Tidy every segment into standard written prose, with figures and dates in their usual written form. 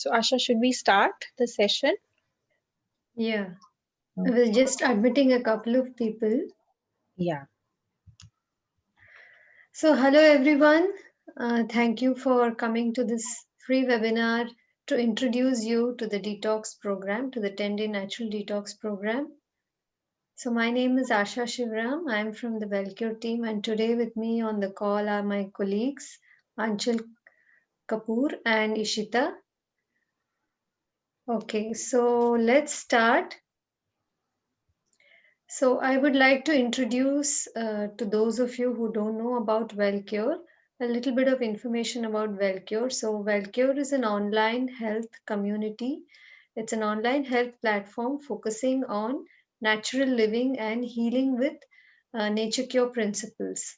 So, Asha, should we start the session? Yeah, I was Okay. just admitting a couple of people. Yeah. So, hello everyone. Thank you for coming to this free webinar to introduce you to the detox program, to the 10-day natural detox program. So, my name is Asha Shivram. I'm from the Wellcure team, and today with me on the call are my colleagues Anchal Kapoor and Ishita. Okay, so let's start. So, I would like to introduce to those of you who don't know about Wellcure a little bit of information about Wellcure. So, Wellcure is an online health community. It's an online health platform focusing on natural living and healing with nature cure principles.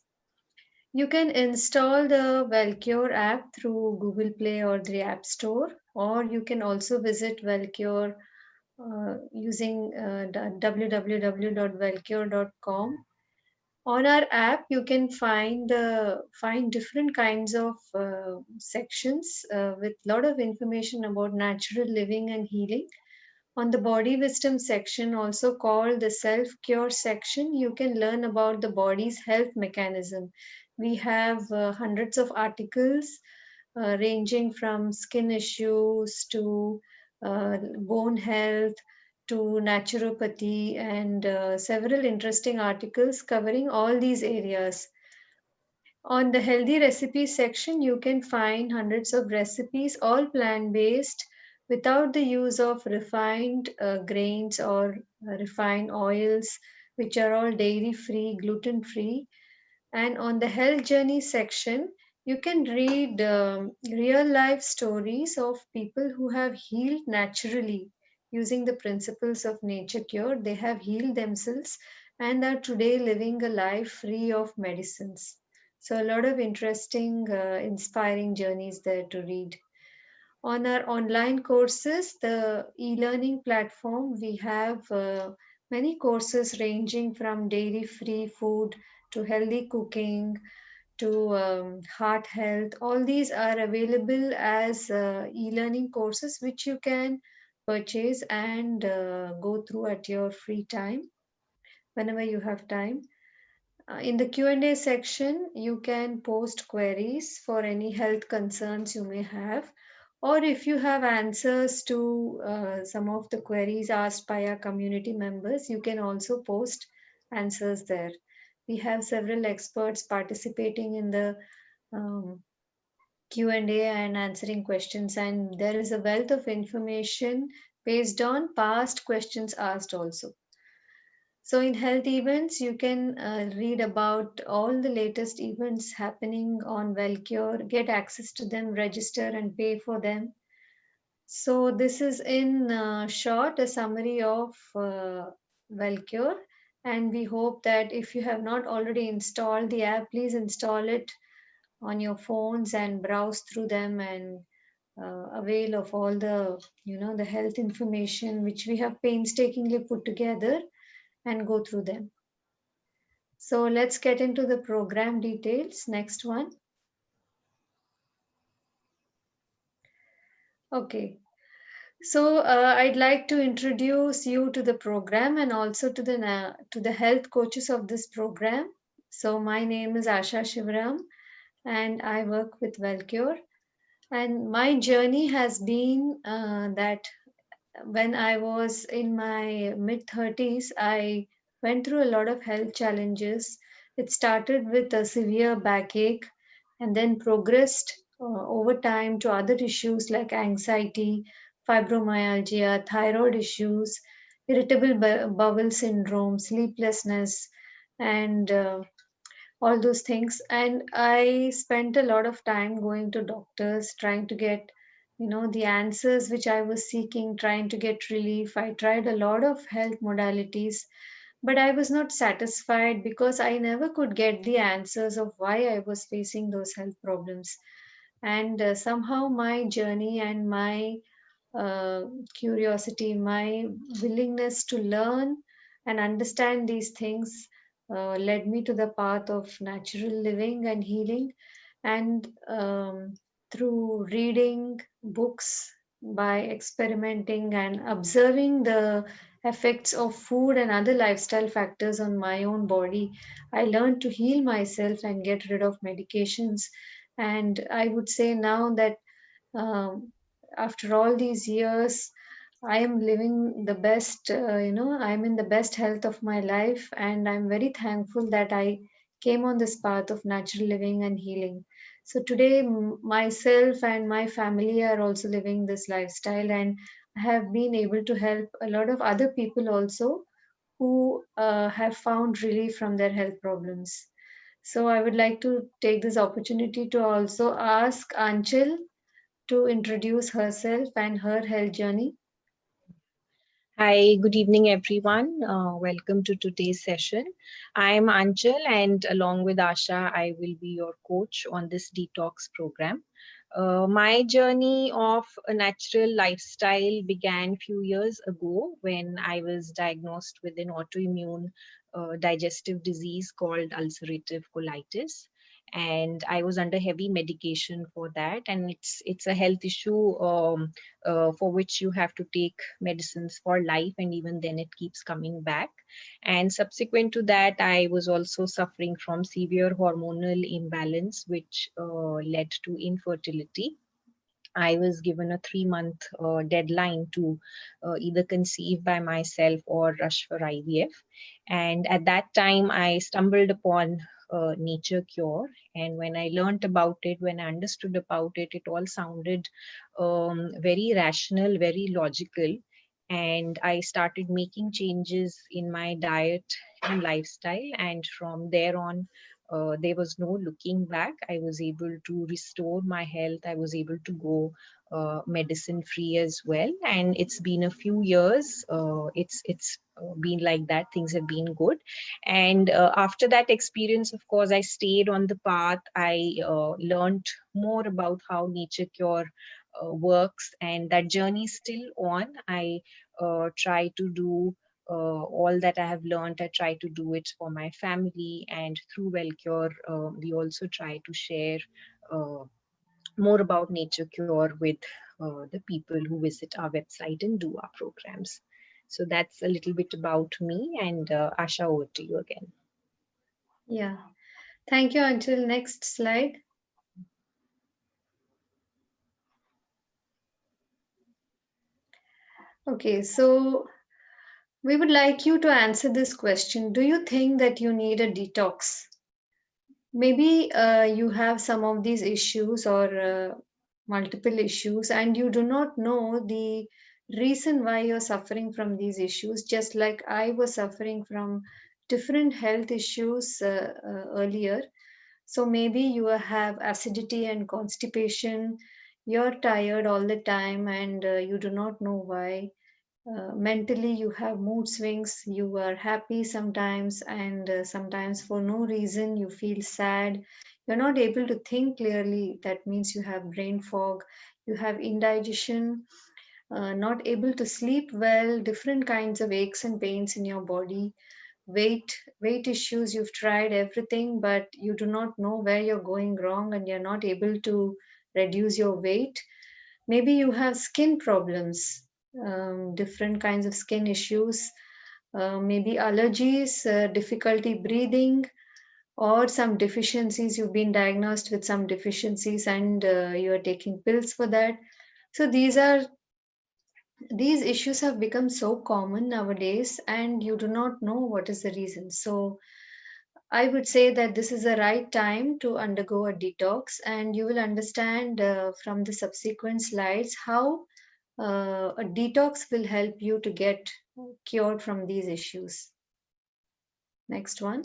You can install the Wellcure app through Google Play or the App Store, or you can also visit Wellcure using www.wellcure.com. On our app, you can find different kinds of sections with a lot of information about natural living and healing. On the body wisdom section, also called the self cure section, you can learn about the body's health mechanism. We have hundreds of articles ranging from skin issues to bone health to naturopathy and several interesting articles covering all these areas. On the healthy recipes section, you can find hundreds of recipes, all plant based, without the use of refined grains or refined oils, which are all dairy free, gluten free. And on the health journey section, you can read real life stories of people who have healed naturally using the principles of nature cure. They have healed themselves and are today living a life free of medicines. So, a lot of interesting, inspiring journeys there to read. On our online courses, the e learning platform, we have many courses ranging from dairy free food to healthy cooking to heart health. All these are available as e learning courses which you can purchase and go through at your free time whenever you have time. In the Q&A section, you can post queries for any health concerns you may have, or if you have answers to some of the queries asked by our community members, you can also post answers there. We have several experts participating in the um, Q&A and answering questions, and there is a wealth of information based on past questions asked also. So, in health events, you can read about all the latest events happening on Wellcure, get access to them, register, and pay for them. So, this is in short a summary of Wellcure. And we hope that if you have not already installed the app, please install it on your phones and browse through them and avail of all the the health information which we have painstakingly put together and go through them. So let's get into the program details. Next one. Okay. So I'd like to introduce you to the program and also to the health coaches of this program. So my name is Asha Shivram and I work with Wellcure. And my journey has been that when I was in my mid 30s, I went through a lot of health challenges. It started with a severe backache and then progressed over time to other issues like anxiety, fibromyalgia, thyroid issues, irritable bowel syndrome, sleeplessness, and all those things. And I spent a lot of time going to doctors trying to get the answers which I was seeking, trying to get relief. I tried a lot of health modalities, but I was not satisfied because I never could get the answers of why I was facing those health problems. And somehow my journey and my uh, curiosity, my willingness to learn and understand these things led me to the path of natural living and healing. And through reading books, by experimenting and observing the effects of food and other lifestyle factors on my own body, I learned to heal myself and get rid of medications. And I would say now that um, after all these years, I am living the best, I'm in the best health of my life, and I'm very thankful that I came on this path of natural living and healing. So today, myself and my family are also living this lifestyle, and I have been able to help a lot of other people also who have found relief from their health problems. So I would like to take this opportunity to also ask Anchal to introduce herself and her health journey. Hi, good evening, everyone. Welcome to today's session. I am Anchal, and along with Asha, I will be your coach on this detox program. My journey of a natural lifestyle began few years ago when I was diagnosed with an autoimmune digestive disease called ulcerative colitis, and I was under heavy medication for that. And it's a health issue for which you have to take medicines for life, and even then it keeps coming back. And subsequent to that, I was also suffering from severe hormonal imbalance, which led to infertility. I was given a 3 month deadline to either conceive by myself or rush for IVF. And at that time, I stumbled upon Nature Cure. And when I learned about it, when I understood about it, it all sounded very rational, very logical. And I started making changes in my diet and lifestyle. And from there on, there was no looking back. I was able to restore my health. I was able to go medicine free as well. And it's been a few years. It's been like that. Things have been good. And after that experience, of course, I stayed on the path. I learned more about how Nature Cure works, and that journey is still on. I try to do all that I have learned. I try to do it for my family, and through Wellcure, we also try to share more about Nature Cure with the people who visit our website and do our programs. So that's a little bit about me, and Asha, over to you again. Yeah. Thank you, Anchal. Next slide. Okay, so we would like you to answer this question. Do you think that you need a detox? Maybe you have some of these issues or multiple issues, and you do not know the reason why you're suffering from these issues, just like I was suffering from different health issues earlier. So maybe you have acidity and constipation, you're tired all the time, and you do not know why. Mentally, you have mood swings, you are happy sometimes, and sometimes for no reason you feel sad. You're not able to think clearly, that means you have brain fog, you have indigestion, not able to sleep well, different kinds of aches and pains in your body, weight issues. You've tried everything, but you do not know where you're going wrong, and you're not able to reduce your weight. Maybe you have skin problems, different kinds of skin issues, maybe allergies, difficulty breathing, or some deficiencies. You've been diagnosed with some deficiencies, and you are taking pills for that. So these issues have become so common nowadays, and you do not know what is the reason. So I would say that this is the right time to undergo a detox, and you will understand from the subsequent slides how a detox will help you to get cured from these issues. Next one.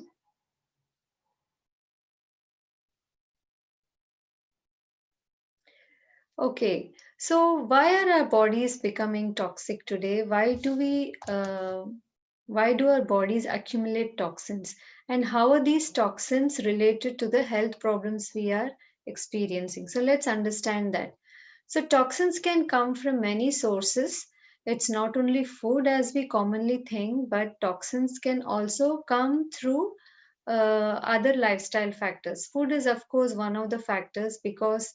Okay, so why are our bodies becoming toxic today? Why do our bodies accumulate toxins, and how are these toxins related to the health problems we are experiencing? So let's understand that. So toxins can come from many sources. It's not only food as we commonly think, but toxins can also come through other lifestyle factors. Food is, of course, one of the factors, because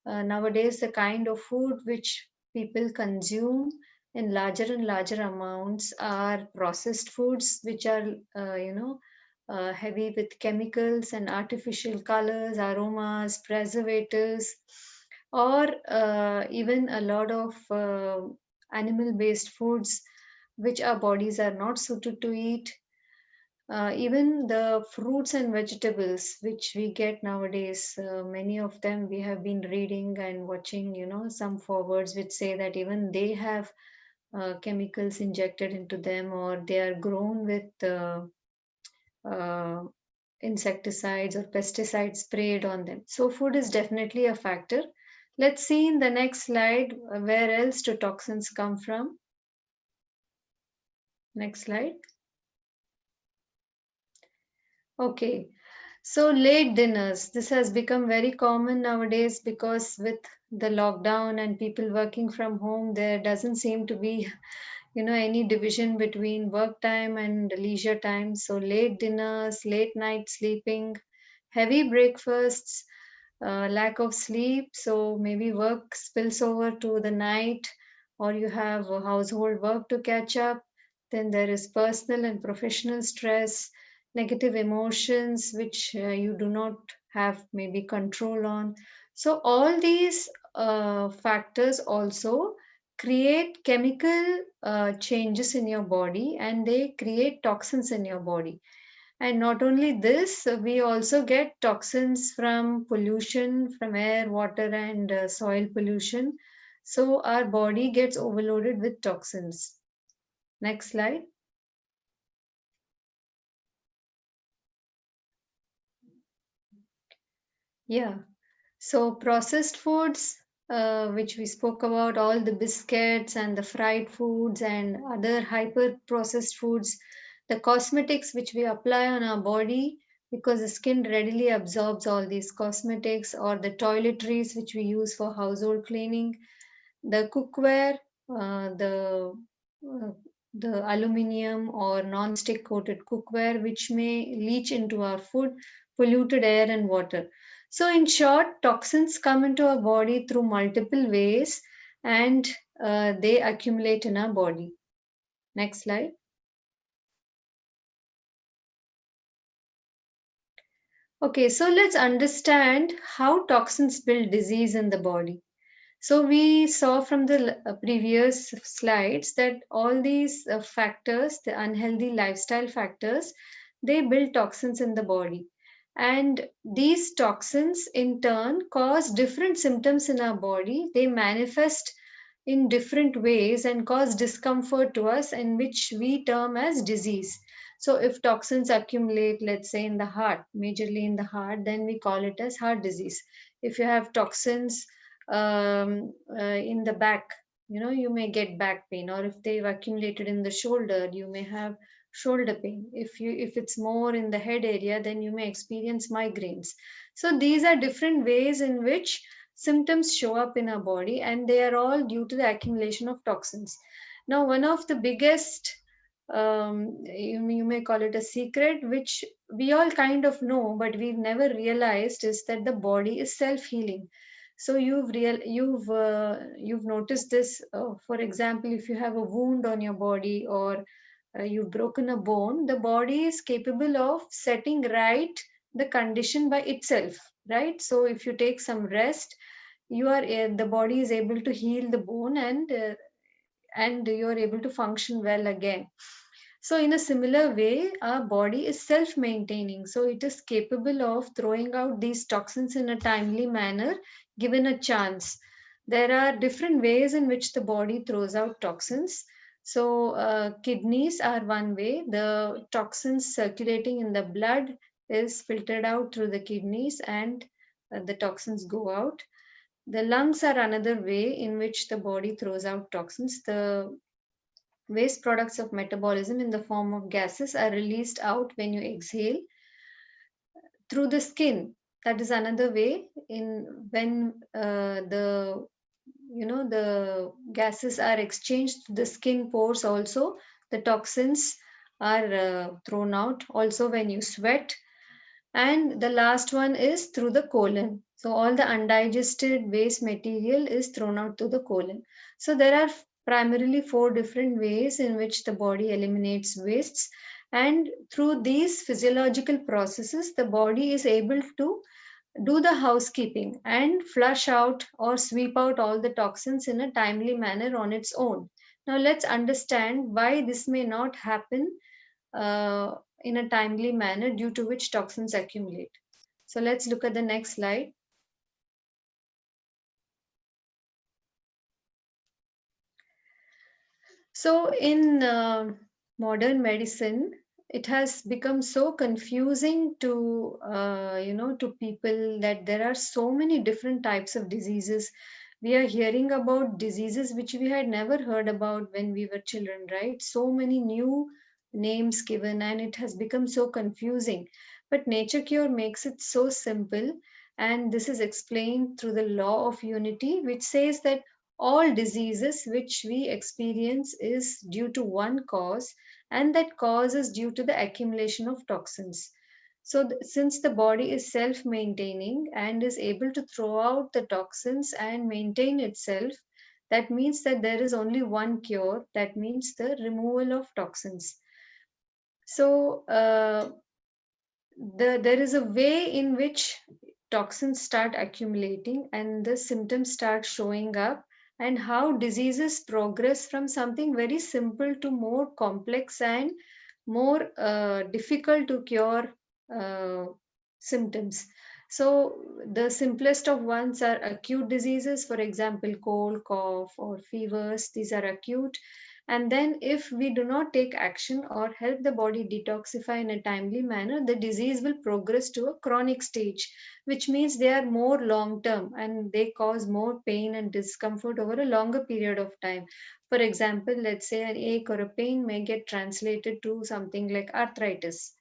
nowadays the kind of food which people consume in larger and larger amounts are processed foods, which are, heavy with chemicals and artificial colors, aromas, preservatives, or even a lot of animal based foods which our bodies are not suited to eat. Even the fruits and vegetables which we get nowadays, many of them we have been reading and watching, some forwards which say that even they have chemicals injected into them, or they are grown with uh, insecticides or pesticides sprayed on them. So, food is definitely a factor. Let's see in the next slide where else do toxins come from. Next slide. Okay, so late dinners. This has become very common nowadays because with the lockdown and people working from home, there doesn't seem to be, any division between work time and leisure time. So late dinners, late night sleeping, heavy breakfasts, lack of sleep. So maybe work spills over to the night, or you have a household work to catch up. Then there is personal and professional stress, negative emotions which you do not have maybe control on. So all these factors also create chemical changes in your body, and they create toxins in your body. And not only this, we also get toxins from pollution, from air, water, and soil pollution. So our body gets overloaded with toxins. Next slide. Yeah. So processed foods, which we spoke about, all the biscuits and the fried foods and other hyper processed foods, the cosmetics which we apply on our body because the skin readily absorbs all these cosmetics, or the toiletries which we use for household cleaning, the cookware, uh, the aluminium or non-stick coated cookware which may leach into our food, polluted air and water. So in short, toxins come into our body through multiple ways, and they accumulate in our body. Next slide. Okay, so let's understand how toxins build disease in the body. So we saw from the previous slides that all these factors, the unhealthy lifestyle factors, they build toxins in the body. And these toxins in turn cause different symptoms in our body. They manifest in different ways and cause discomfort to us, in which we term as disease. So if toxins accumulate, let's say in the heart, majorly in the heart, then we call it as heart disease. If you have toxins in the back, you may get back pain, or if they've accumulated in the shoulder, you may have shoulder pain. If it's more in the head area, then you may experience migraines. So these are different ways in which symptoms show up in our body, and they are all due to the accumulation of toxins. Now, one of the biggest, you may call it a secret, which we all kind of know but we've never realized, is that the body is self healing. So you've noticed this, for example, if you have a wound on your body, or you've broken a bone, the body is capable of setting right the condition by itself, right? So if you take some rest, the body is able to heal the bone, and you're able to function well again. So, in a similar way, our body is self maintaining. So, it is capable of throwing out these toxins in a timely manner given a chance. There are different ways in which the body throws out toxins. So, kidneys are one way. The toxins circulating in the blood is filtered out through the kidneys, and the toxins go out. The lungs are another way in which the body throws out toxins. The waste products of metabolism in the form of gases are released out when you exhale. Through the skin, that is another way. In when the gases are exchanged through the skin pores, also the toxins are thrown out. Also when you sweat. And the last one is through the colon. So all the undigested waste material is thrown out to the colon. So there are primarily four different ways in which the body eliminates wastes, and through these physiological processes the body is able to do the housekeeping and flush out or sweep out all the toxins in a timely manner on its own. Now let's understand why this may not happen in a timely manner, due to which toxins accumulate. So let's look at the next slide. So, in modern medicine, it has become so confusing to to people, that there are so many different types of diseases. We are hearing about diseases which we had never heard about when we were children, right? So many new names given, and it has become so confusing. But Nature Cure makes it so simple, and this is explained through the law of unity, which says that all diseases which we experience is due to one cause, and that cause is due to the accumulation of toxins. So, since the body is self maintaining and is able to throw out the toxins and maintain itself, that means that there is only one cure, that means the removal of toxins. So, there is a way in which toxins start accumulating and the symptoms start showing up, and how diseases progress from something very simple to more complex and more difficult to cure uh, symptoms. So the simplest of ones are acute diseases, for example cold, cough or fevers. These are acute, and then, if we do not take action or help the body detoxify in a timely manner, the disease will progress to a chronic stage, which means they are more long term and they cause more pain and discomfort over a longer period of time. For example, let's say an ache or a pain may get translated to something like arthritis.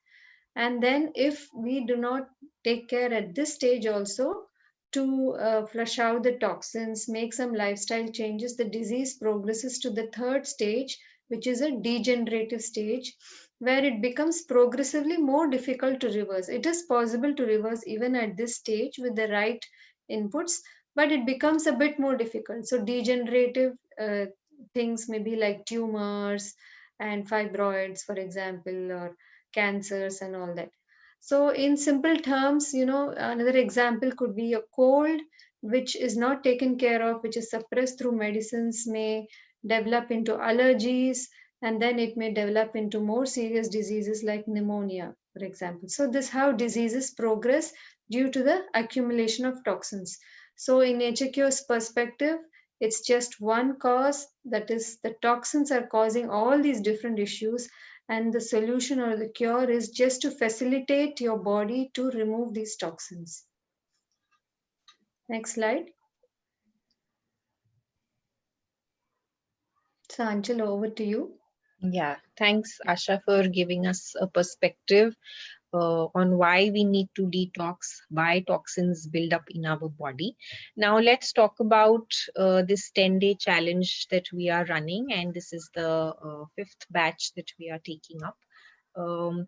And then, if we do not take care at this stage also to flush out the toxins, make some lifestyle changes, the disease progresses to the third stage, which is a degenerative stage, where it becomes progressively more difficult to reverse. It is possible to reverse even at this stage with the right inputs, but it becomes a bit more difficult. So, degenerative things may be like tumors and fibroids, for example, or cancers and all that. So, in simple terms, another example could be a cold, which is not taken care of, which is suppressed through medicines, may develop into allergies, and then it may develop into more serious diseases like pneumonia, for example. So, this how diseases progress due to the accumulation of toxins. So, in Nature Cure's perspective, it's just one cause, that is, the toxins are causing all these different issues, and the solution or the cure is just to facilitate your body to remove these toxins. Next slide. So, Anchal, over to you. Yeah, thanks, Asha, for giving us a perspective on why we need to detox, why toxins build up in our body. Now, let's talk about this 10-day challenge that we are running, and this is the fifth batch that we are taking up. Um,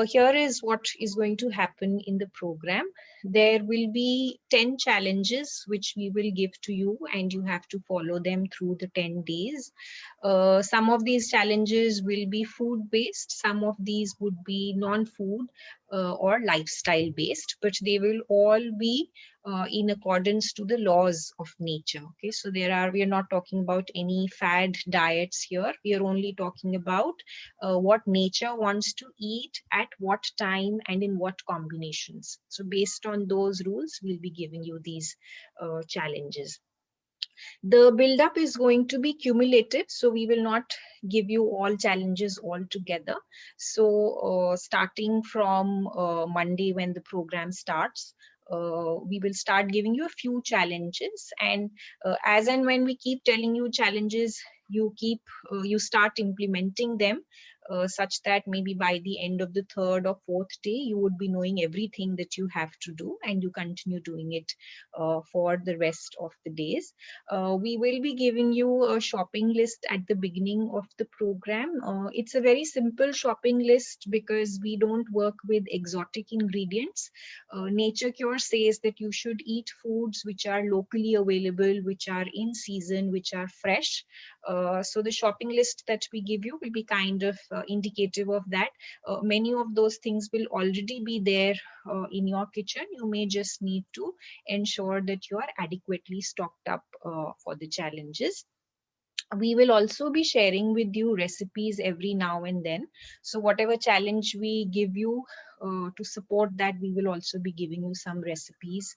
Here is what is going to happen in the program. There will be 10 challenges which we will give to you, and you have to follow them through the 10 days. Some of these challenges will be food based, some of these would be non-food or lifestyle based, but they will all be in accordance to the laws of nature. Okay, so we are not talking about any fad diets here. We are only talking about what nature wants to eat at what time and in what combinations. So based on those rules, we'll be giving you these challenges. The build-up is going to be cumulative, so we will not give you all challenges all together. So starting from Monday, when the program starts, we will start giving you a few challenges, and as and when we keep telling you challenges, you start implementing them. such that maybe by the end of the third or fourth day, you would be knowing everything that you have to do, and you continue doing it for the rest of the days. We will be giving you a shopping list at the beginning of the program. It's a very simple shopping list because we don't work with exotic ingredients. Nature Cure says that you should eat foods which are locally available, which are in season, which are fresh. So the shopping list that we give you will be kind of indicative of that. Many of those things will already be there in your kitchen. You may just need to ensure that you are adequately stocked up for the challenges. We will also be sharing with you recipes every now and then. So whatever challenge we give you, to support that, we will also be giving you some recipes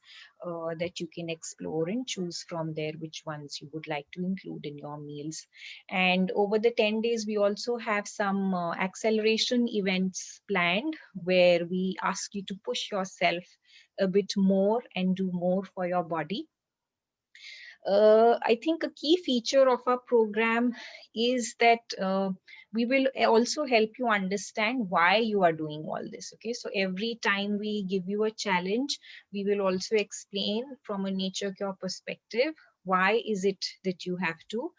that you can explore and choose from there which ones you would like to include in your meals. And over the 10 days, we also have some acceleration events planned where we ask you to push yourself a bit more and do more for your body. I think a key feature of our program is that we will also help you understand why you are doing all this. Okay, so every time we give you a challenge, we will also explain from a nature cure perspective why is it that you have to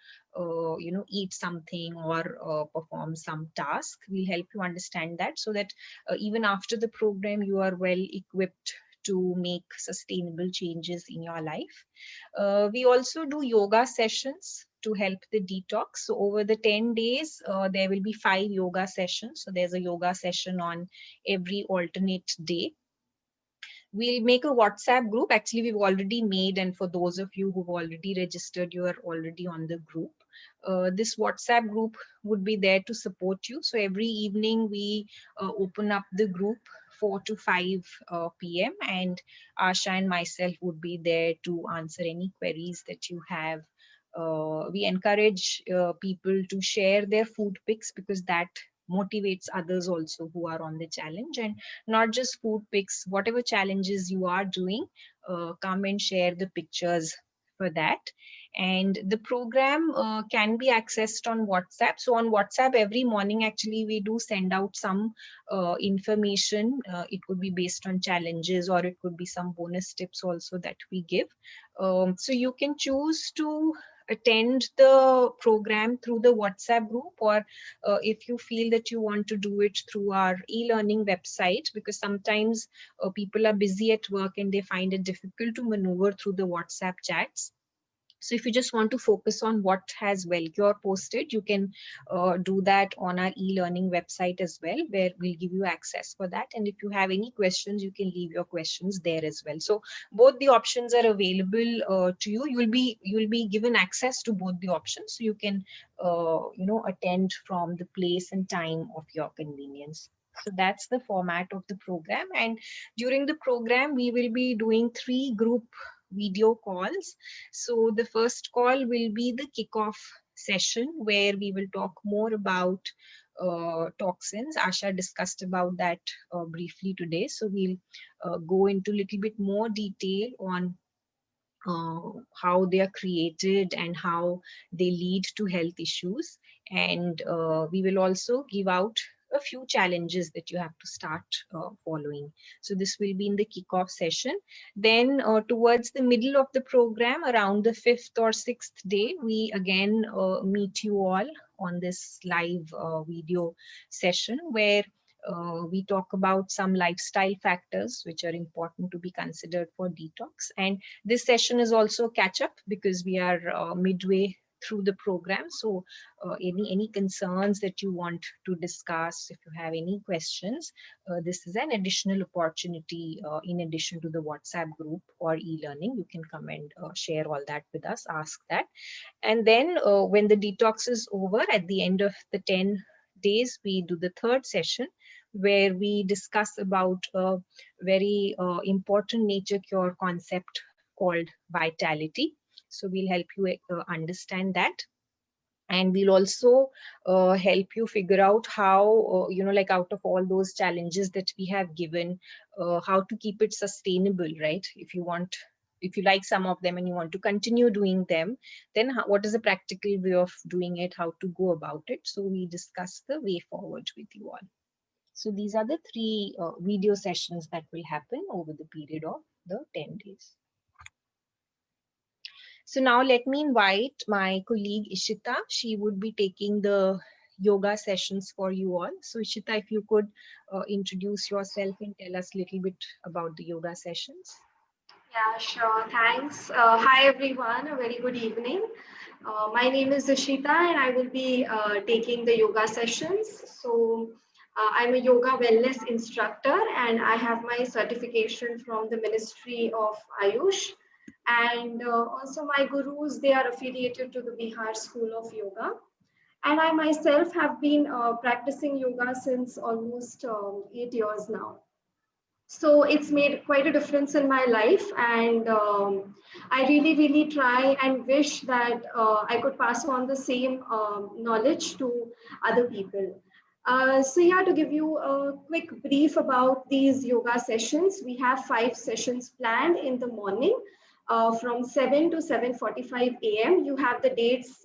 eat something or perform some task. We'll help you understand that, so that even after the program, you are well equipped to make sustainable changes in your life. We also do yoga sessions to help the detox. So over the 10 days, there will be 5 yoga sessions. So there's a yoga session on every alternate day. We'll make a WhatsApp group. Actually, we've already made, and for those of you who've already registered, you are already on the group. This WhatsApp group would be there to support you. So every evening we open up the group 4 to 5 p.m. and Asha and myself would be there to answer any queries that you have. We encourage people to share their food pics because that motivates others also who are on the challenge. And not just food pics, whatever challenges you are doing, come and share the pictures for that. And the program can be accessed on WhatsApp. So on WhatsApp every morning, actually, we do send out some information. It could be based on challenges, or it could be some bonus tips also that we give. So you can choose to attend the program through the WhatsApp group, or if you feel that you want to do it through our e-learning website, because sometimes people are busy at work and they find it difficult to maneuver through the WhatsApp chats. So if you just want to focus on what has Wellcure posted, you can do that on our e-learning website as well, where we'll give you access for that. And if you have any questions, you can leave your questions there as well. So both the options are available to you. You'll be given access to both the options, so you can attend from the place and time of your convenience. So that's the format of the program. And during the program, we will be doing 3 group video calls. So the first call will be the kickoff session where we will talk more about toxins. Asha discussed about that briefly today. So we'll go into a little bit more detail on how they are created and how they lead to health issues. And we will also give out a few challenges that you have to start following. So this will be in the kickoff session. Then towards the middle of the program, around the 5th or 6th day, we again meet you all on this live video session where we talk about some lifestyle factors which are important to be considered for detox. And this session is also catch up because we are midway through the program. So any concerns that you want to discuss, if you have any questions, this is an additional opportunity in addition to the WhatsApp group or e-learning. You can come and share all that with us, ask that. And then when the detox is over, at the end of the 10 days, we do the third session where we discuss about a very important nature cure concept called vitality. So we'll help you understand that. And we'll also help you figure out how, like out of all those challenges that we have given, how to keep it sustainable, right? If you want if you like some of them and you want to continue doing them, then what is the practical way of doing it, how to go about it. So we discuss the way forward with you all. So these are the three video sessions that will happen over the period of the 10 days. So now let me invite my colleague Ishita. She would be taking the yoga sessions for you all. So Ishita, if you could introduce yourself and tell us a little bit about the yoga sessions. Yeah, sure. Thanks. Hi, everyone. A very good evening. My name is Ishita, and I will be taking the yoga sessions. So, I'm a yoga wellness instructor, and I have my certification from the Ministry of Ayush. And also, my gurus, they are affiliated to the Bihar School of Yoga. And I myself have been practicing yoga since almost 8 years now. So it's made quite a difference in my life, and I really try and wish that I could pass on the same knowledge to other people. So yeah, to give you a quick brief about these yoga sessions, we have 5 sessions planned in the morning. From 7 to 7:45 a.m. You have the dates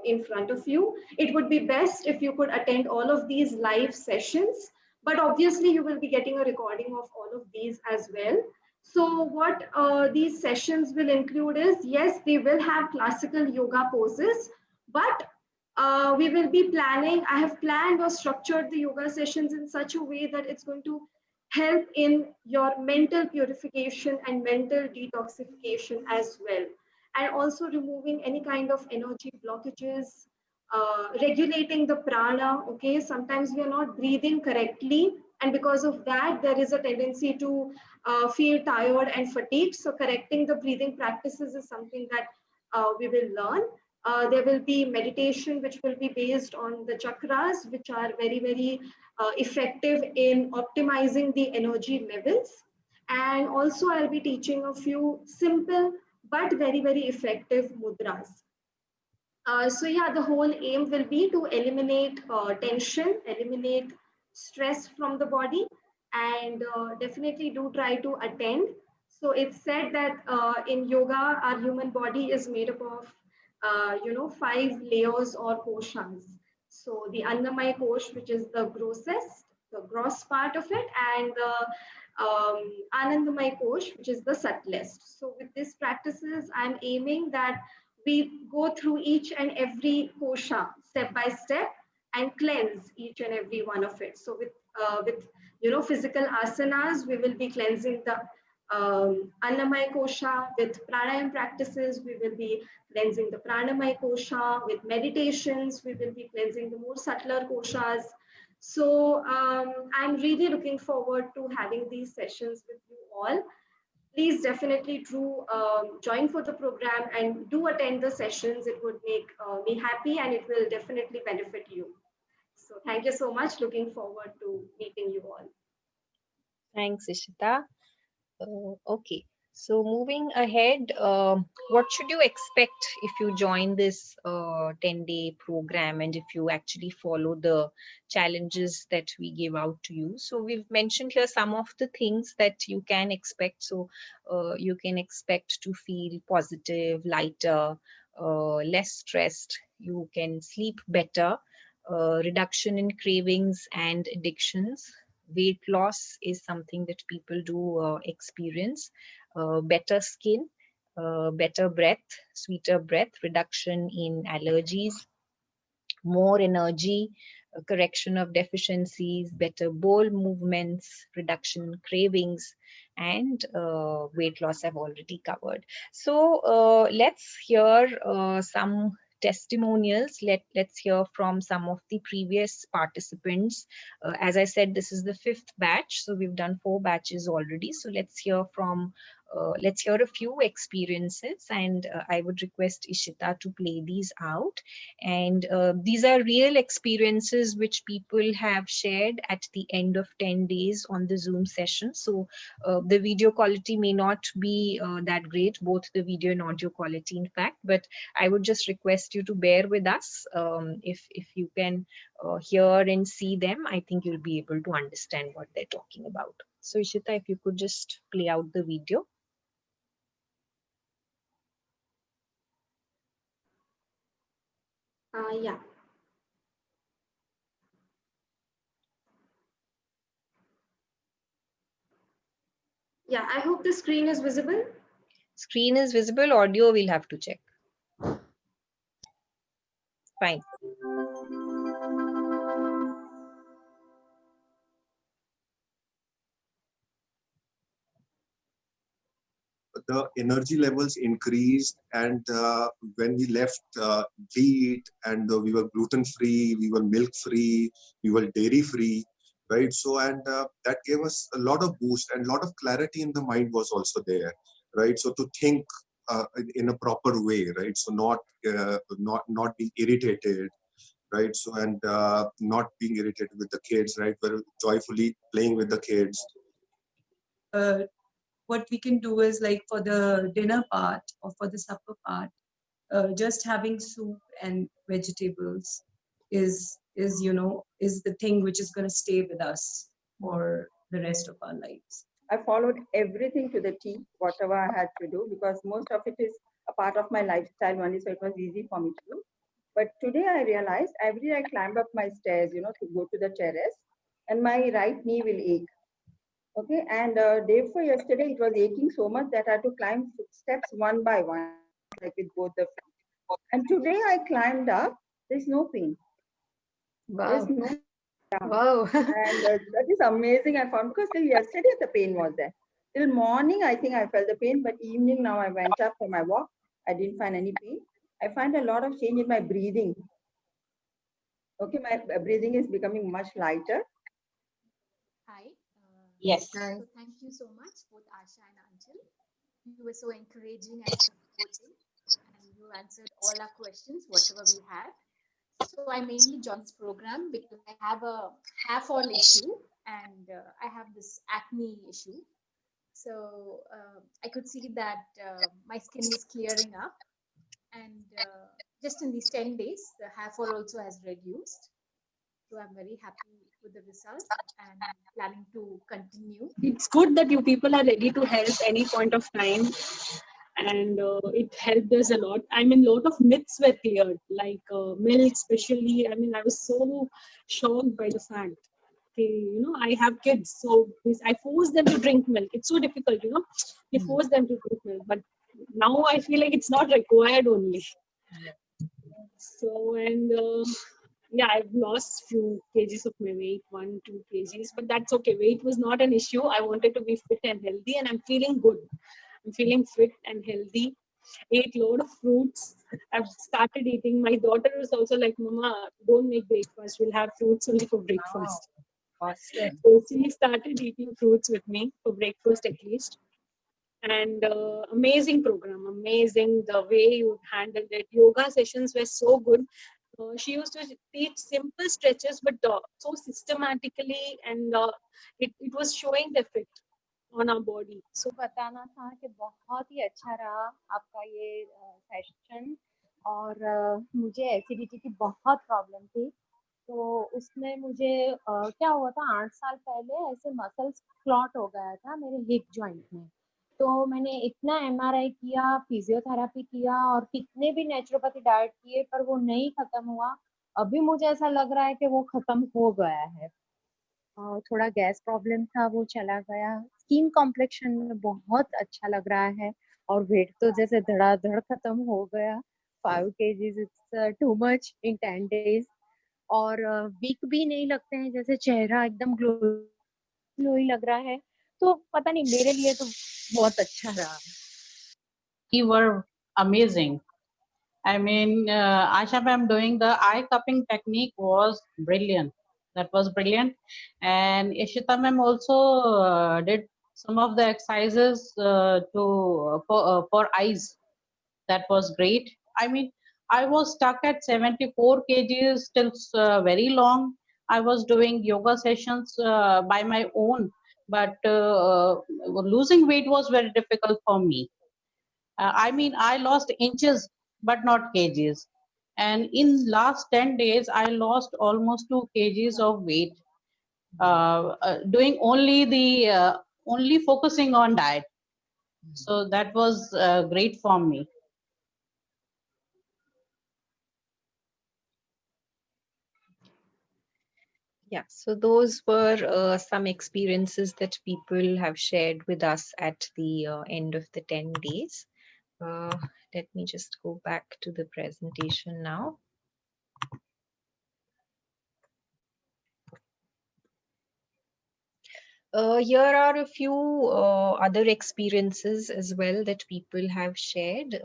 in front of you. It would be best if you could attend all of these live sessions, but obviously you will be getting a recording of all of these as well. So what these sessions will include is, yes, they will have classical yoga poses, but we will be planning, I have planned or structured the yoga sessions in such a way that it's going to help in your mental purification and mental detoxification as well, and also removing any kind of energy blockages, regulating the prana. Okay, sometimes we are not breathing correctly, and because of that there is a tendency to feel tired and fatigued. So correcting the breathing practices is something that we will learn. There will be meditation which will be based on the chakras, which are very effective in optimizing the energy levels. And also I'll be teaching a few simple but very effective mudras. So yeah, the whole aim will be to eliminate tension, eliminate stress from the body, and definitely do try to attend. So it's said that in yoga, our human body is made up of, 5 layers or koshas. So the Annamaya kosh, which is the grossest, the gross part of it, and the Anandamaya kosh, which is the subtlest. So with these practices, I'm aiming that we go through each and every kosha step by step and cleanse each and every one of it. So with physical asanas, we will be cleansing the Annamaya kosha. With pranayam practices, we will be cleansing the pranamaya kosha. With meditations, we will be cleansing the more subtler koshas. So I'm really looking forward to having these sessions with you all. Please definitely do join for the program and do attend the sessions. It would make me happy, and it will definitely benefit you. So thank you so much. Looking forward to meeting you all. Thanks, Ishita. Okay, so moving ahead, what should you expect if you join this 10-day program and if you actually follow the challenges that we give out to you? So we've mentioned here some of the things that you can expect. So you can expect to feel positive, lighter, less stressed. You can sleep better, reduction in cravings and addictions. Weight loss is something that people do experience. Better skin, better breath, sweeter breath, reduction in allergies, more energy, correction of deficiencies, better bowel movements, reduction in cravings, and weight loss I've already covered. So let's hear some testimonials. Let's hear from some of the previous participants. As I said, this is the 5th batch, so we've done 4 batches already. So let's hear a few experiences, and I would request Ishita to play these out. And these are real experiences which people have shared at the end of 10 days on the Zoom session. So the video quality may not be that great, both the video and audio quality, in fact, but I would just request you to bear with us. If you can hear and see them, I think you'll be able to understand what they're talking about. So Ishita, if you could just play out the video. Yeah. Yeah, I hope the screen is visible. Screen is visible, audio we'll have to check. Fine. The energy levels increased, and when we left wheat, and we were gluten free, we were milk free, we were dairy free, right? So, and that gave us a lot of boost, and a lot of clarity in the mind was also there, right? So to think in a proper way, right? So not being irritated, right? So, and not being irritated with the kids, right? We're joyfully playing with the kids. What we can do is, like, for the dinner part or for the supper part, just having soup and vegetables is the thing which is going to stay with us for the rest of our lives. I followed everything to the T, whatever I had to do, because most of it is a part of my lifestyle only, so it was easy for me to do. But today I realized every day I climb up my stairs, to go to the terrace, and my right knee will ache. Okay, and day before yesterday, it was aching so much that I had to climb steps one by one, like with both the feet. And today I climbed up, there's no pain. Wow. There's no Wow. And that is amazing. I found, because till yesterday the pain was there. Till morning, I think I felt the pain, but evening now I went up for my walk. I didn't find any pain. I find a lot of change in my breathing. Okay, my breathing is becoming much lighter. Hi. Yes. Hi. So thank you so much, both Asha and Anjal. You were so encouraging and supporting, and you answered all our questions, whatever we had. So I mainly joined this program because I have a hair-fall issue, and I have this acne issue. So I could see that my skin is clearing up, and just in these 10 days, the hair fall also has reduced. So I'm very happy with the result and planning to continue. It's good that you people are ready to help any point of time, and it helped us a lot. I mean, a lot of myths were cleared, like milk especially. I mean, I was so shocked by the fact. Okay, I have kids, so I force them to drink milk. It's so difficult, you force them to drink milk, but now I feel like it's not required only. So, and yeah, I've lost few kgs of my weight, 1-2 kgs, but that's okay. Weight was not an issue. I wanted to be fit and healthy, and I'm feeling good. I'm feeling fit and healthy. Ate a lot of fruits. I've started eating. My daughter is also like, Mama, don't make breakfast. We'll have fruits only for breakfast. Awesome. So she started eating fruits with me for breakfast at least. And amazing program, amazing the way you handled it. Yoga sessions were so good. She used to teach simple stretches, but so systematically, and it was showing the effect on our body. So बताना था कि बहुत ही अच्छा रहा आपका ये session, और मुझे एसिडिटी की बहुत प्रॉब्लम थी। तो उसमें मुझे क्या हुआ था, 8 साल पहले ऐसे मसल्स क्लॉट हो गया था मेरे हिप जॉइंट में। तो मैंने इतना एमआरआई किया, फिजियोथेरेपी किया, और कितने भी नेचुरोपैथी डाइट किए, पर वो नहीं खत्म हुआ। अभी मुझे ऐसा लग रहा है कि वो खत्म हो गया है। थोड़ा गैस प्रॉब्लम था, वो चला गया। स्किन कॉम्प्लेक्शन में बहुत अच्छा लग रहा है, और वेट तो जैसे धड़ाधड़ खत्म हो गया। 5 kgs it's too much in 10 days। और वीक भी नहीं लगते हैं, जैसे चेहरा एकदम ग्लोई लग रहा है। तो पता नहीं, मेरे लिए तो बहुत अच्छा रहा। You were amazing. I mean, Asha ma'am doing the eye cupping technique was brilliant. That was brilliant. And Ishita ma'am also did some of the exercises for eyes. That was great. I mean, I was stuck at 74 kgs till very long. I was doing yoga sessions by my own, but losing weight was very difficult for me. I mean, I lost inches, but not kgs. And in last 10 days, I lost almost 2 kgs of weight, doing only focusing on diet. So that was great for me. Yeah, so those were some experiences that people have shared with us at the end of the 10 days. Uh, Let me just go back to the presentation now. Here are a few other experiences as well that people have shared.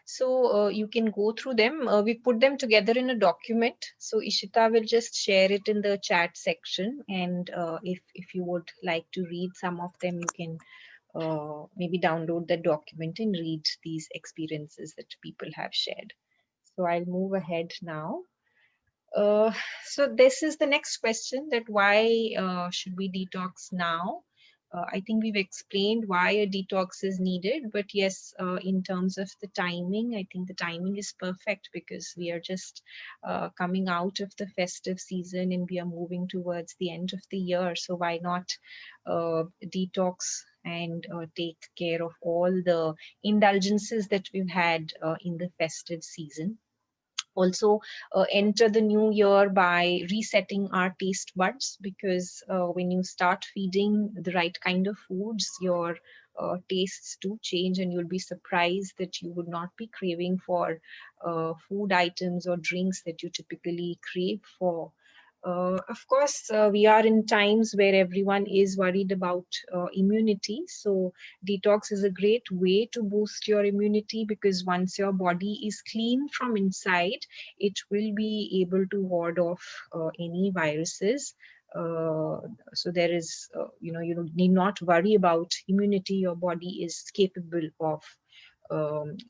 So you can go through them. We put them together in a document. So Ishita will just share it in the chat section. And if you would like to read some of them, you can maybe download the document and read these experiences that people have shared. So I'll move ahead now. Uh, so this is the next question, that why should we detox now? I think we've explained why a detox is needed, but yes, in terms of the timing, I think the timing is perfect because we are just coming out of the festive season and we are moving towards the end of the year. So why not detox and take care of all the indulgences that we've had in the festive season? Also enter the new year by resetting our taste buds, because when you start feeding the right kind of foods, your tastes do change, and you'll be surprised that you would not be craving for food items or drinks that you typically crave for. Of course, we are in times where everyone is worried about immunity. So, detox is a great way to boost your immunity, because once your body is clean from inside, it will be able to ward off any viruses. So there is, you need not worry about immunity. Your body is capable of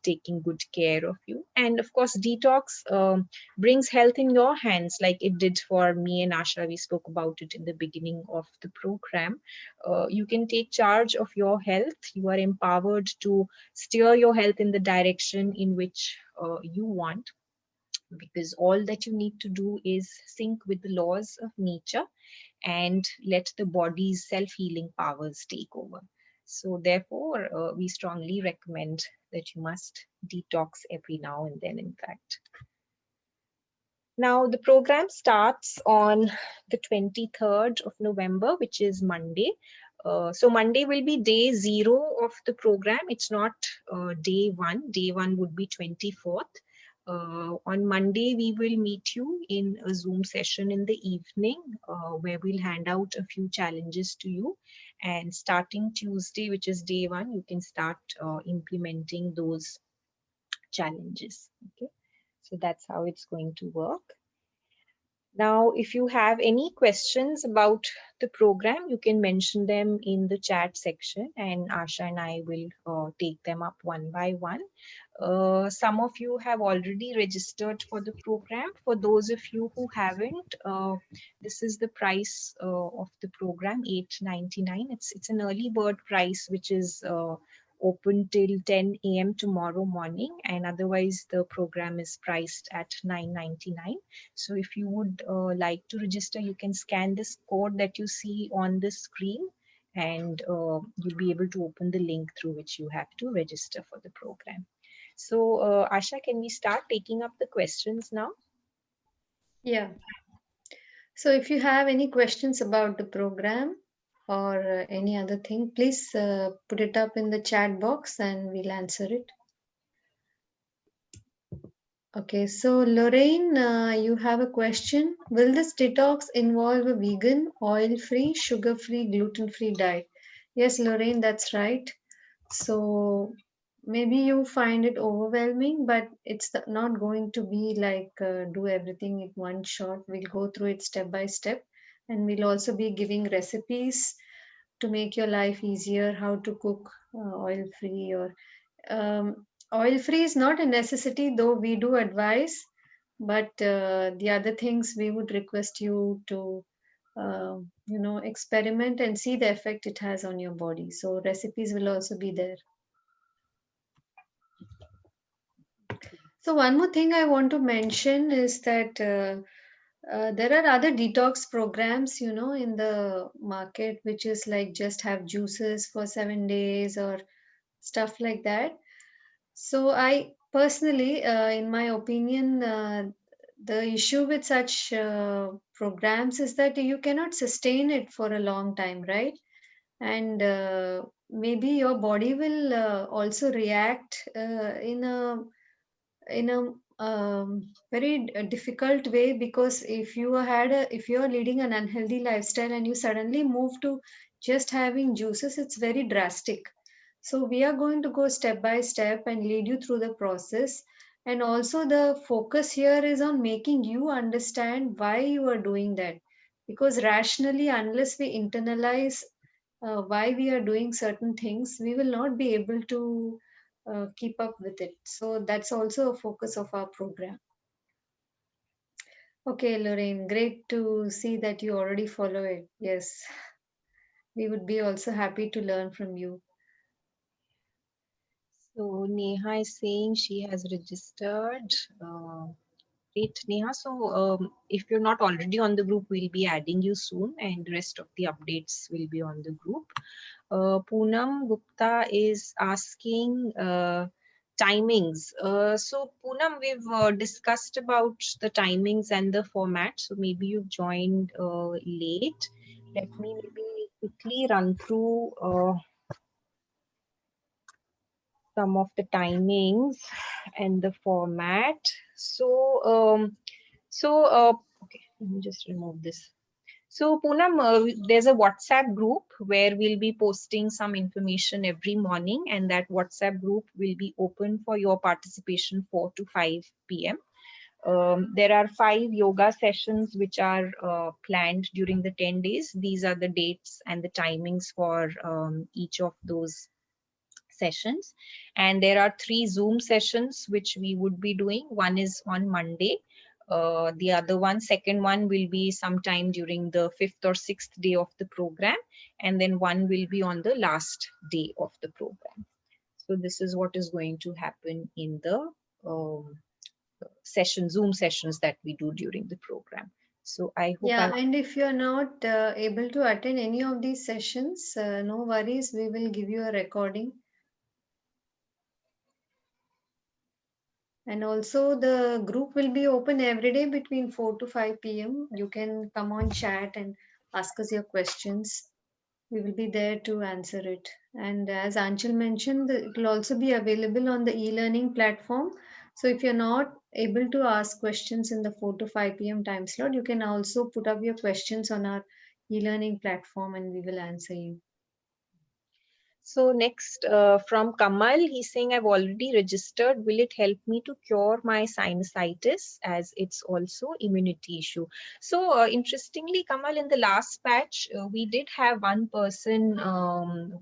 taking good care of you. And of course, detox brings health in your hands, like it did for me and Asha. We spoke about it in the beginning of the program. You can take charge of your health. You are empowered to steer your health in the direction in which you want, because all that you need to do is sync with the laws of nature and let the body's self-healing powers take over. So therefore, we strongly recommend that you must detox every now and then, in fact. Now, the program starts on the 23rd of November, which is Monday. So Monday will be day 0 of the program. It's not day 1. Day 1 would be 24th. On Monday, we will meet you in a Zoom session in the evening where we'll hand out a few challenges to you. And starting Tuesday, which is day 1, you can start implementing those challenges. Okay, so that's how it's going to work. Now, if you have any questions about the program, you can mention them in the chat section, and Asha and I will take them up one by one. Some of you have already registered for the program. For those of you who haven't, this is the price of the program, $8.99. It's an early bird price, which is open till 10 a.m. tomorrow morning, and otherwise the program is priced at $9.99. So if you would like to register, you can scan this code that you see on the screen, and you'll be able to open the link through which you have to register for the program. So Asha, can we start taking up the questions now? Yeah. So if you have any questions about the program or any other thing, please put it up in the chat box and we'll answer it. Okay, so Lorraine, you have a question. Will this detox involve a vegan, oil-free, sugar-free, gluten-free diet? Yes, Lorraine, that's right. So maybe you find it overwhelming, but it's not going to be like do everything in one shot. We'll go through it step by step, and we'll also be giving recipes to make your life easier, how to cook oil-free or oil-free is not a necessity, though we do advise, but the other things we would request you to experiment and see the effect it has on your body. So recipes will also be there. So one more thing I want to mention is that there are other detox programs, in the market, which is like just have juices for 7 days or stuff like that. So I personally, in my opinion, the issue with such programs is that you cannot sustain it for a long time, right? And maybe your body will also react in a very difficult way, because if you are leading an unhealthy lifestyle and you suddenly move to just having juices, it's very drastic. So we are going to go step by step and lead you through the process. And also the focus here is on making you understand why you are doing that, because rationally, unless we internalize why we are doing certain things, we will not be able to keep up with it. So that's also a focus of our program. Okay, Lorraine, great to see that you already follow it. Yes, we would be also happy to learn from you. So Neha is saying she has registered. Great, Neha. So if you're not already on the group, we'll be adding you soon, and the rest of the updates will be on the group. Poonam Gupta is asking timings. So Poonam, we've discussed about the timings and the format. So maybe you've joined late. Let me maybe quickly run through some of the timings and the format. So, okay, let me just remove this. So, Poonam, there's a WhatsApp group where we'll be posting some information every morning, and that WhatsApp group will be open for your participation 4 to 5 p.m. There are 5 yoga sessions which are planned during the 10 days. These are the dates and the timings for each of those sessions. And there are 3 Zoom sessions which we would be doing. One is on Monday. The other one, second one, will be sometime during the 5th or 6th day of the program. And then one will be on the last day of the program. So this is what is going to happen in the Zoom sessions that we do during the program. So I hope Yeah, I've and if you're not able to attend any of these sessions, no worries, we will give you a recording. And also, the group will be open every day between 4 to 5 p.m. You can come on chat and ask us your questions. We will be there to answer it. And as Anchal mentioned, it will also be available on the e-learning platform. So if you're not able to ask questions in the 4 to 5 p.m. time slot, you can also put up your questions on our e-learning platform and we will answer you. So next from Kamal, he's saying, I've already registered. Will it help me to cure my sinusitis, as it's also immunity issue? So interestingly, Kamal, in the last batch, we did have one person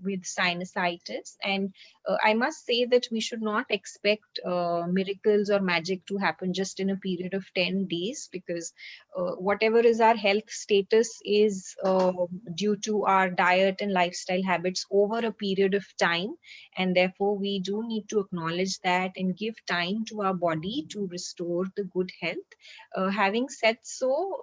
with sinusitis. And I must say that we should not expect miracles or magic to happen just in a period of 10 days, because whatever is our health status is due to our diet and lifestyle habits over a period of time, and therefore we do need to acknowledge that and give time to our body to restore the good health. Having said so,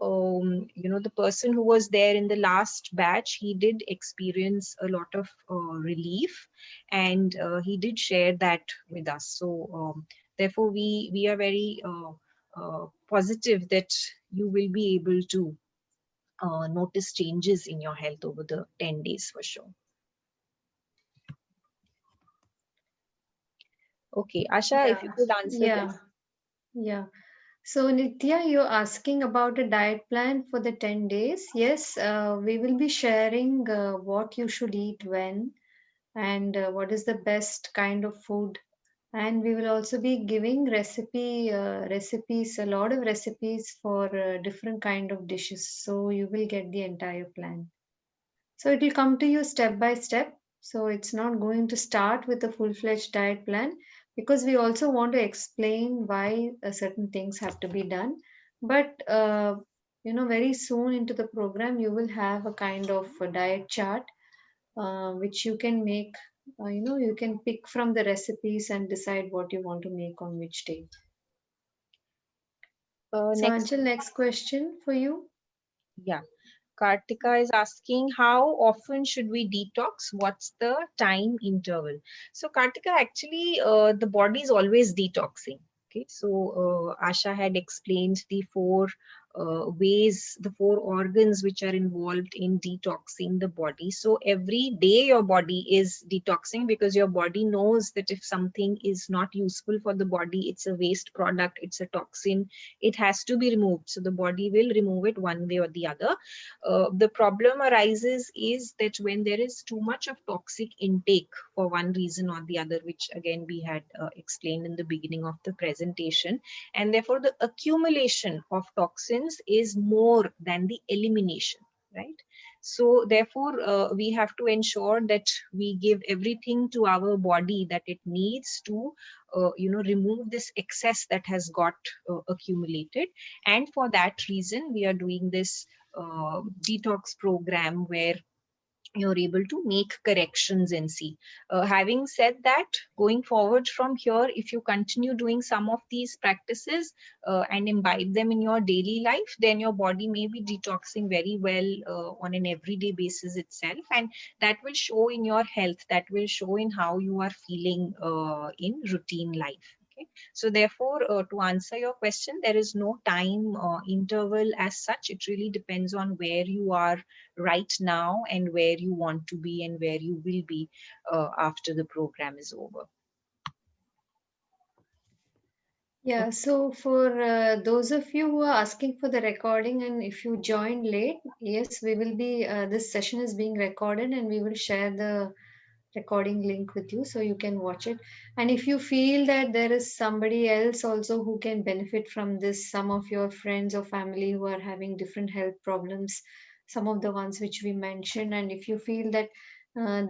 the person who was there in the last batch, he did experience a lot of relief, and he did share that with us. So therefore we are very positive that you will be able to notice changes in your health over the 10 days for sure. Okay, Asha, if you could answer Yeah, this. yeah. So Nitya, you're asking about a diet plan for the 10 days. Yes, we will be sharing what you should eat when, and what is the best kind of food. And we will also be giving recipes, a lot of recipes for different kind of dishes. So you will get the entire plan. So it will come to you step by step. So it's not going to start with a full-fledged diet plan, because we also want to explain why certain things have to be done. But very soon into the program, you will have a kind of a diet chart which you can make. You can pick from the recipes and decide what you want to make on which day. So Next, Anchal, next question for you. yeah. Kartika is asking, how often should we detox? What's the time interval? So Kartika, actually, the body is always detoxing. Okay, so Asha had explained the four ways, the four organs which are involved in detoxing the body. So every day your body is detoxing because your body knows that if something is not useful for the body, it's a waste product, it's a toxin, it has to be removed. So the body will remove it one way or the other. The problem arises is that when there is too much of toxic intake for one reason or the other, which again we had explained in the beginning of the presentation, and therefore the accumulation of toxins is more than the elimination, right? So therefore we have to ensure that we give everything to our body that it needs to remove this excess that has got accumulated. And for that reason we are doing this detox program where you're able to make corrections and see. Having said that, going forward from here, if you continue doing some of these practices and imbibe them in your daily life, then your body may be detoxing very well on an everyday basis itself. And that will show in your health, that will show in how you are feeling in routine life. Okay. So therefore, to answer your question, there is no time interval as such. It really depends on where you are right now and where you want to be and where you will be after the program is over. Yeah, so for those of you who are asking for the recording, and if you joined late, yes, we will be, this session is being recorded and we will share the recording link with you so you can watch it. And if you feel that there is somebody else also who can benefit from this, some of your friends or family who are having different health problems, some of the ones which we mentioned, and if you feel that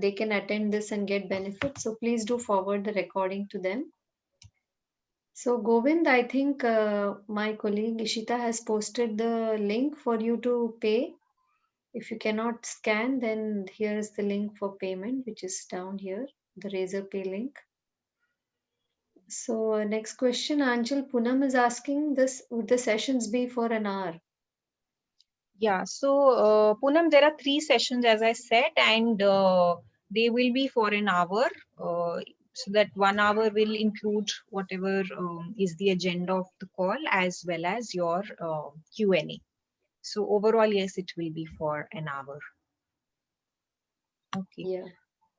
they can attend this and get benefit, so please do forward the recording to them. So, Govind, I think my colleague Ishita has posted the link for you to pay. If you cannot scan, then here is the link for payment, which is down here, the Razor Pay link. So, next question, Anjal Punam is asking this: would the sessions be for an hour? Yeah, so Poonam, there are 3 sessions, as I said, and they will be for an hour. So that 1 hour will include whatever is the agenda of the call as well as your Q&A. So overall, yes, it will be for an hour. Okay. Yeah.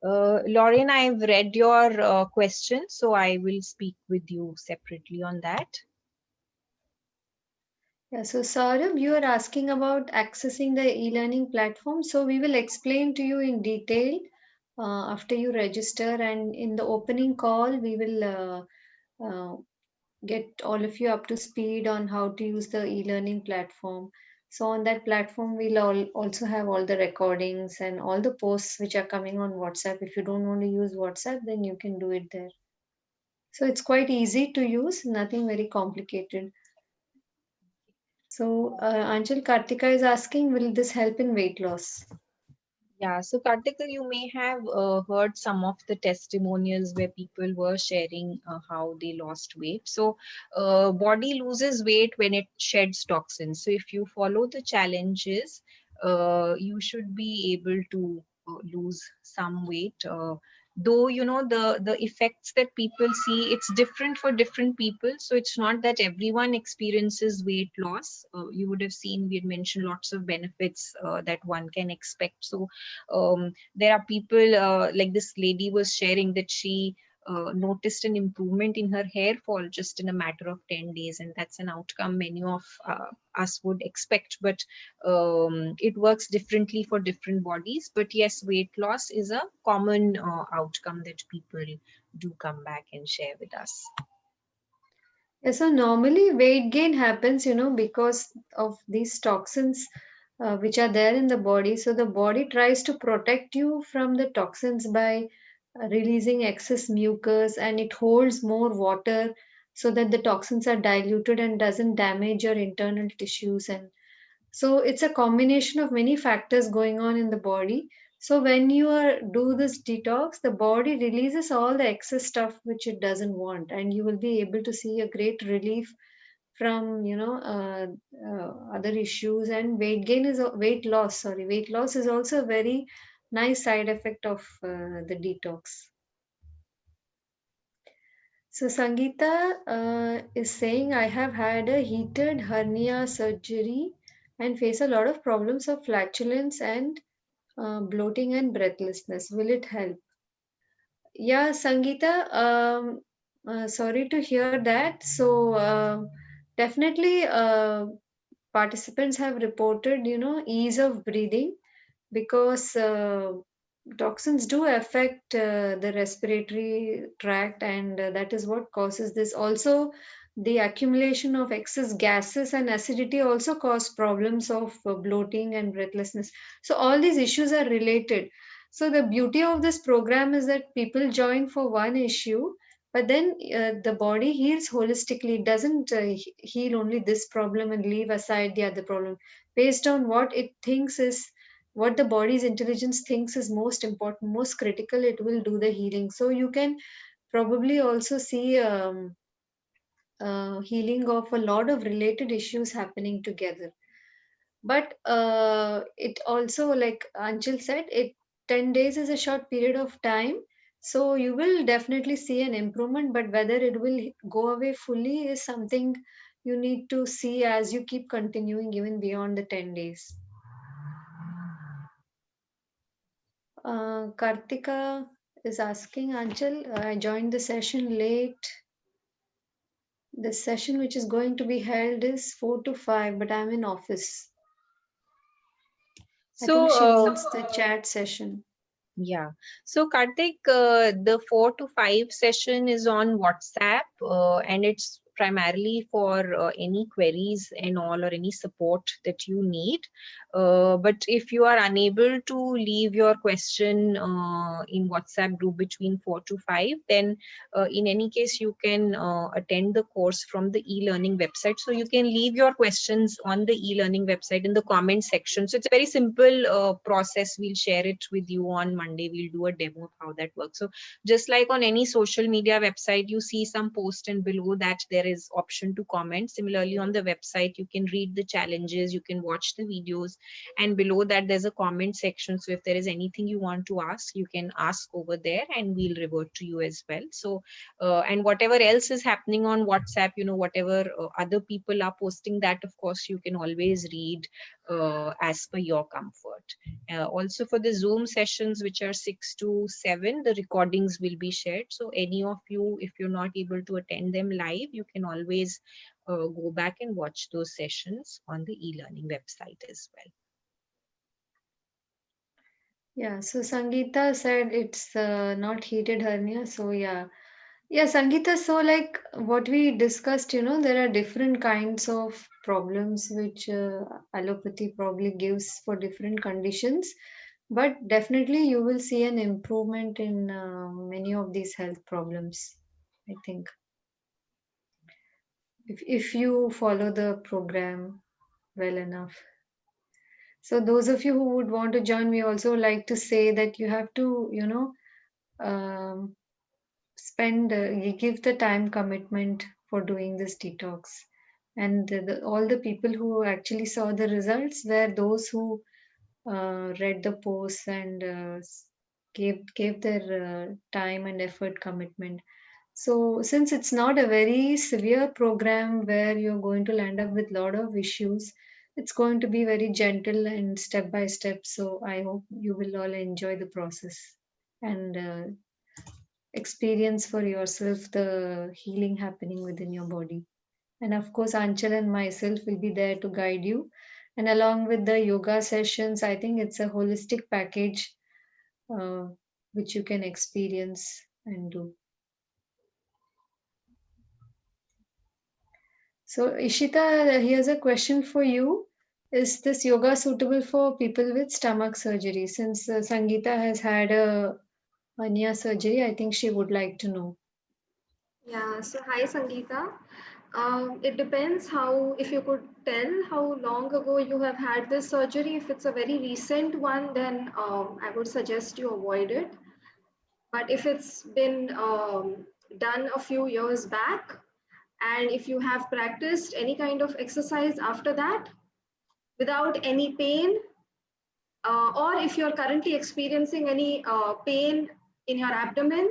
Lauren, I've read your question, so I will speak with you separately on that. Yeah, so Saurabh, you are asking about accessing the e-learning platform. So we will explain to you in detail after you register, and in the opening call, we will get all of you up to speed on how to use the e-learning platform. So on that platform, we'll also have all the recordings and all the posts which are coming on WhatsApp. If you don't want to use WhatsApp, then you can do it there. So it's quite easy to use, nothing very complicated. So Anjal, Kartika is asking, will this help in weight loss? Yeah, so Kartika, you may have heard some of the testimonials where people were sharing how they lost weight. So, body loses weight when it sheds toxins. So, if you follow the challenges, you should be able to lose some weight. Though the effects that people see, it's different for different people. So it's not that everyone experiences weight loss. You would have seen we had mentioned lots of benefits that one can expect. So there are people like this lady was sharing that she noticed an improvement in her hair fall just in a matter of 10 days, and that's an outcome many of us would expect, but it works differently for different bodies. But yes, weight loss is a common outcome that people do come back and share with us. Yeah, so normally weight gain happens, because of these toxins which are there in the body. So the body tries to protect you from the toxins by releasing excess mucus, and it holds more water so that the toxins are diluted and doesn't damage your internal tissues. And so it's a combination of many factors going on in the body. So when you do this detox, the body releases all the excess stuff which it doesn't want, and you will be able to see a great relief from other issues. And weight loss. Sorry, weight loss is also a very nice side effect of the detox. So Sangeeta is saying, I have had a heated hernia surgery and face a lot of problems of flatulence and bloating and breathlessness. Will it help? Yeah, Sangeeta, sorry to hear that. So definitely participants have reported, ease of breathing because toxins do affect the respiratory tract, and that is what causes this. Also, the accumulation of excess gases and acidity also cause problems of bloating and breathlessness. So all these issues are related. So the beauty of this program is that people join for one issue, but then the body heals holistically. It doesn't heal only this problem and leave aside the other problem based on what it thinks is, what the body's intelligence thinks is most important, most critical. It will do the healing. So you can probably also see healing of a lot of related issues happening together. But it also, like Anchal said, it 10 days is a short period of time, so you will definitely see an improvement, but whether it will go away fully is something you need to see as you keep continuing even beyond the 10 days. Kartika is asking, Anchal, I joined the session late. The session which is going to be held is 4 to 5, but I'm in office. I think she So, means the chat session. yeah. So, Karthik, the 4 to 5 session is on WhatsApp, and it's primarily for any queries and all, or any support that you need. But if you are unable to leave your question in WhatsApp group between 4 to 5, then in any case, you can attend the course from the e-learning website. So you can leave your questions on the e-learning website in the comment section. So it's a very simple process. We'll share it with you on Monday. We'll do a demo of how that works. So just like on any social media website, you see some post, and below that there is option to comment. Similarly, on the website, you can read the challenges, you can watch the videos, and below that there's a comment section. So if there is anything you want to ask, you can ask over there, and we'll revert to you as well. So and whatever else is happening on WhatsApp, whatever other people are posting, that of course you can always read as per your comfort. Also for the Zoom sessions, which are 6 to 7, the recordings will be shared. So any of you, if you're not able to attend them live, you can always go back and watch those sessions on the e-learning website as well. Yeah, so Sangeeta said it's not heated hernia. So yeah. Yeah, Sangeeta, so like what we discussed, there are different kinds of problems which allopathy probably gives for different conditions. But definitely you will see an improvement in many of these health problems, I think, if you follow the program well enough. So those of you who would want to join, we also like to say that you have to, um, spend, you give the time commitment for doing this detox. And all the people who actually saw the results were those who read the posts and gave their time and effort commitment. So since it's not a very severe program where you're going to land up with a lot of issues, it's going to be very gentle and step by step. So I hope you will all enjoy the process and experience for yourself the healing happening within your body. And of course, Anchal and myself will be there to guide you. And along with the yoga sessions, I think it's a holistic package uh, which you can experience and do. So, Ishita, here's a question for you. Is this yoga suitable for people with stomach surgery? Since Sangeeta has had a hernia surgery, I think she would like to know. Yeah, so hi Sangeeta. It depends how, if you could tell how long ago you have had this surgery. If it's a very recent one, then I would suggest you avoid it. But if it's been done a few years back, and if you have practiced any kind of exercise after that without any pain, or if you're currently experiencing any pain in your abdomen,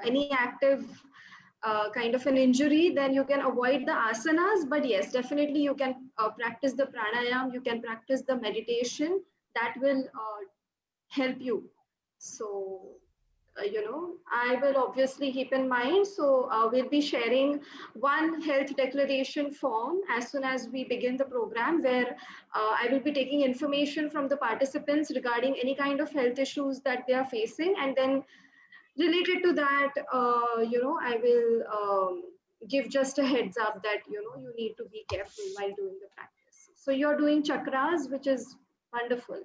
any active kind of an injury, then you can avoid the asanas. But yes, definitely you can practice the pranayam, you can practice the meditation that will help you. So I will obviously keep in mind. So we'll be sharing one health declaration form as soon as we begin the program, where I will be taking information from the participants regarding any kind of health issues that they are facing, and then related to that, I will give just a heads up that you need to be careful while doing the practice. So you're doing chakras, which is wonderful.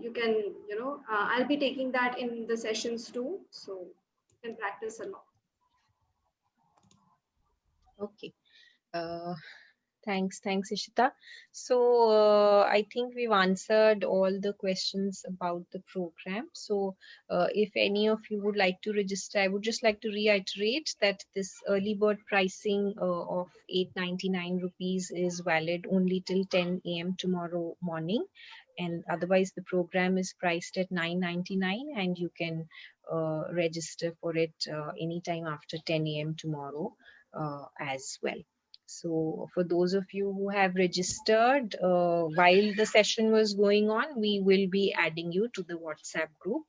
You can, I'll be taking that in the sessions too, so you can practice a lot. Okay. Uh, Thanks, Ishita. So I think we've answered all the questions about the program. So if any of you would like to register, I would just like to reiterate that this early bird pricing of 899 rupees is valid only till 10 a.m. tomorrow morning. And otherwise, the program is priced at 999, and you can register for it anytime after 10 a.m. tomorrow as well. So for those of you who have registered while the session was going on, we will be adding you to the WhatsApp group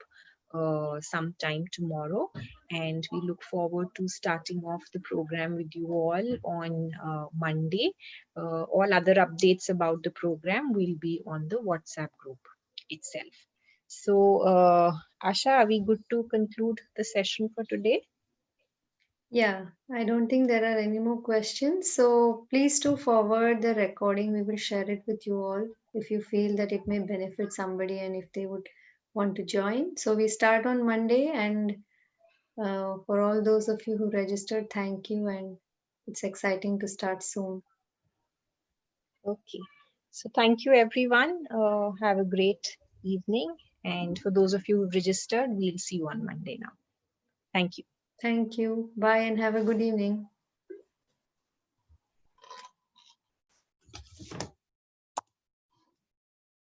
sometime tomorrow. And we look forward to starting off the program with you all on Monday. All other updates about the program will be on the WhatsApp group itself. So Asha, are we good to conclude the session for today? Yeah, I don't think there are any more questions. So please do forward the recording. We will share it with you all if you feel that it may benefit somebody and if they would want to join. So we start on Monday, and for all those of you who registered, thank you. And it's exciting to start soon. Okay. So thank you, everyone. Have a great evening. And for those of you who registered, we'll see you on Monday now. Thank you. Thank you. Bye and have a good evening.